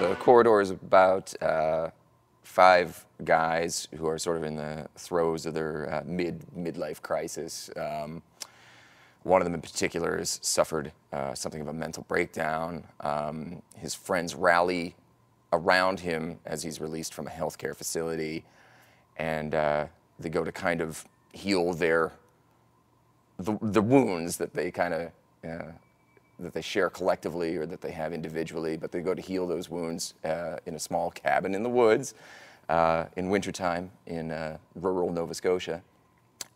The corridor is about 5 guys who are sort of in the throes of their midlife crisis. One of them in particular has suffered something of a mental breakdown. His friends rally around him as he's released from a healthcare facility, and they go to kind of heal the wounds that they kind of that they share collectively or that they have individually, but they go to heal those wounds in a small cabin in the woods in wintertime in rural Nova Scotia.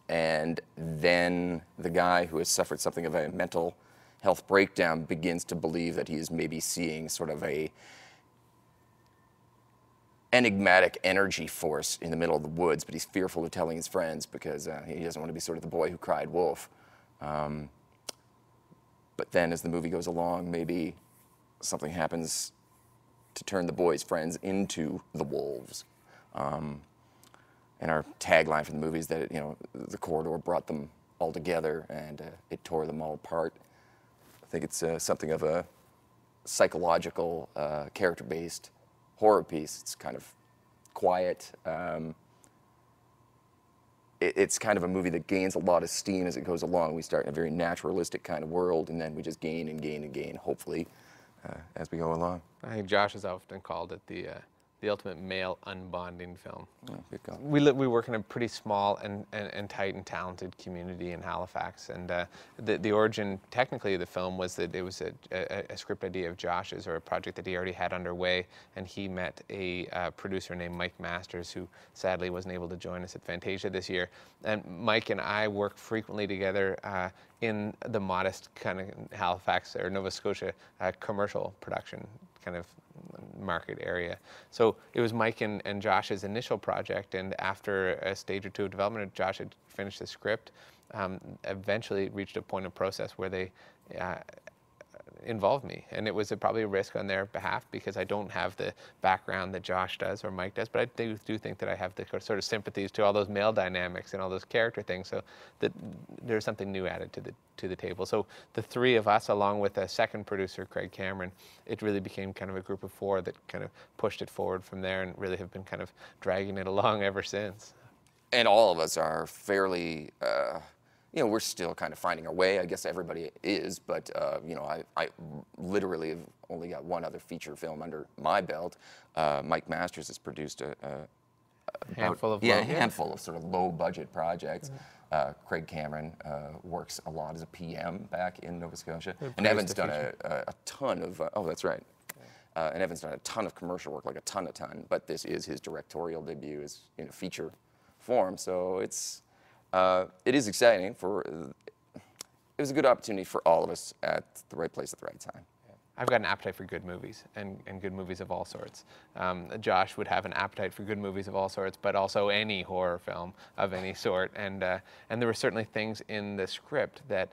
And then the guy who has suffered something of a mental health breakdown begins to believe that he is maybe seeing sort of a enigmatic energy force in the middle of the woods, but he's fearful of telling his friends because he doesn't want to be sort of the boy who cried wolf. But then as the movie goes along, maybe something happens to turn the boy's friends into the wolves. And our tagline for the movie is that, the corridor brought them all together and it tore them all apart. I think it's something of a psychological, character-based horror piece. It's kind of quiet. It's kind of a movie that gains a lot of steam as it goes along. We start in a very naturalistic kind of world, and then we just gain and gain and gain, hopefully, as we go along. I think Josh has often called it the ultimate male unbonding film. Oh, good call. We work in a pretty small and tight and talented community in Halifax, and the origin technically of the film was that it was a script idea of Josh's, or a project that he already had underway, and he met a producer named Mike Masters, who sadly wasn't able to join us at Fantasia this year. And Mike and I work frequently together in the modest kind of Halifax or Nova Scotia commercial production kind of market area. So it was Mike and Josh's initial project, and after a stage or two of development, Josh had finished the script, eventually reached a point of process where they involved me, and it was probably a risk on their behalf because I don't have the background that Josh does or Mike does, but I do think that I have the sort of sympathies to all those male dynamics and all those character things, so that there's something new added to the table. So the three of us, along with a second producer, Craig Cameron, it really became kind of a group of 4 that kind of pushed it forward from there, and really have been kind of dragging it along ever since. And all of us are fairly, we're still kind of finding our way. I guess everybody is, but I literally have only got one other feature film under my belt. Mike Masters has produced a handful of sort of low-budget projects. Craig Cameron works a lot as a PM back in Nova Scotia, and Evan's done a ton of. That's right. And Evan's done a ton of commercial work, like a ton. But this is his directorial debut, is in a feature form. So it is exciting. It was a good opportunity for all of us at the right place at the right time. I've got an appetite for good movies, and good movies of all sorts. Josh would have an appetite for good movies of all sorts, but also any horror film of any sort. And there were certainly things in the script that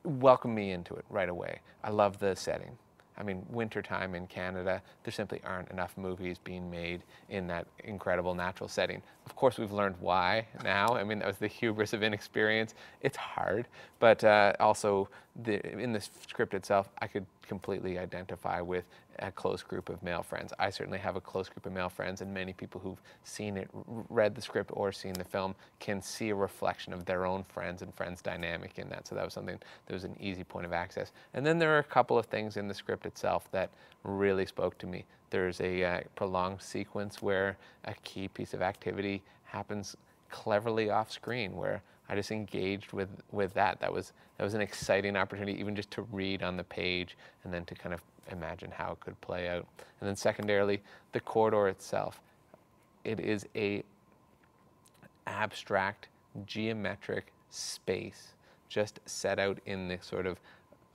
welcomed me into it right away. I love the setting. I mean, wintertime in Canada, there simply aren't enough movies being made in that incredible natural setting. Of course, we've learned why now. I mean, that was the hubris of inexperience. It's hard, but also in the script itself, I could completely identify with a close group of male friends. I certainly have a close group of male friends, and many people who've seen it, read the script or seen the film, can see a reflection of their own friends and friends dynamic in that. So that was something that was an easy point of access. And then there are a couple of things in the script itself that really spoke to me. There's a prolonged sequence where a key piece of activity happens cleverly off screen, where I just engaged with that. That was an exciting opportunity, even just to read on the page and then to kind of imagine how it could play out. And then secondarily, the corridor itself. It is a abstract, geometric space just set out in the sort of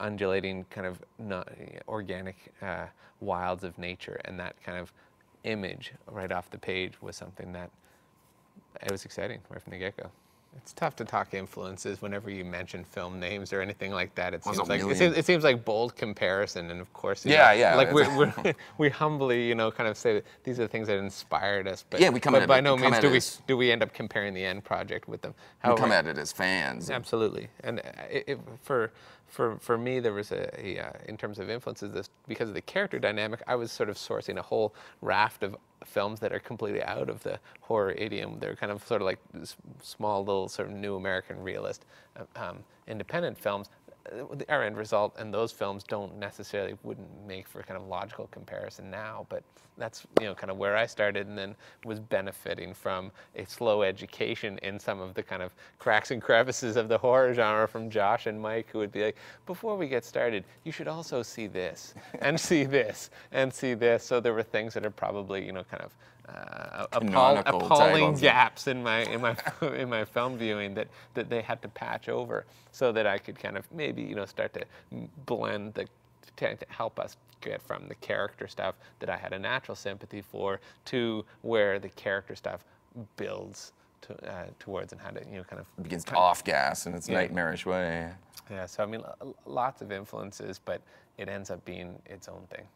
undulating kind of organic wilds of nature, and that kind of image right off the page was something that it was exciting right from the get-go. It's tough to talk influences whenever you mention film names or anything like that. It There's seems a like million. it seems like bold comparison, and of course, you Yeah, know, yeah. like we humbly, you know, kind of say that these are the things that inspired us. But Yeah, we come but at by it- no we come means at do it we as- do we end up comparing the end project with them. We However, come at it as fans. absolutely, and for me, there was in terms of influences, this because of the character dynamic, I was sort of sourcing a whole raft of films that are completely out of the horror idiom. They're kind of sort of like small little sort of new American realist independent films. Our end result and those films don't necessarily wouldn't make for kind of logical comparison now, but that's, you know, kind of where I started, and then was benefiting from a slow education in some of the kind of cracks and crevices of the horror genre from Josh and Mike, who would be like, before we get started, you should also see this and see this and see this. So there were things that are probably, you know, kind of Canonical appalling taglines. gaps in my in my film viewing that they had to patch over, so that I could kind of maybe, you know, start to blend to help us get from the character stuff that I had a natural sympathy for to where the character stuff builds towards, and how to, you know, kind of It begins to off gas in its Yeah. nightmarish way. yeah. So I mean, lots of influences, but it ends up being its own thing.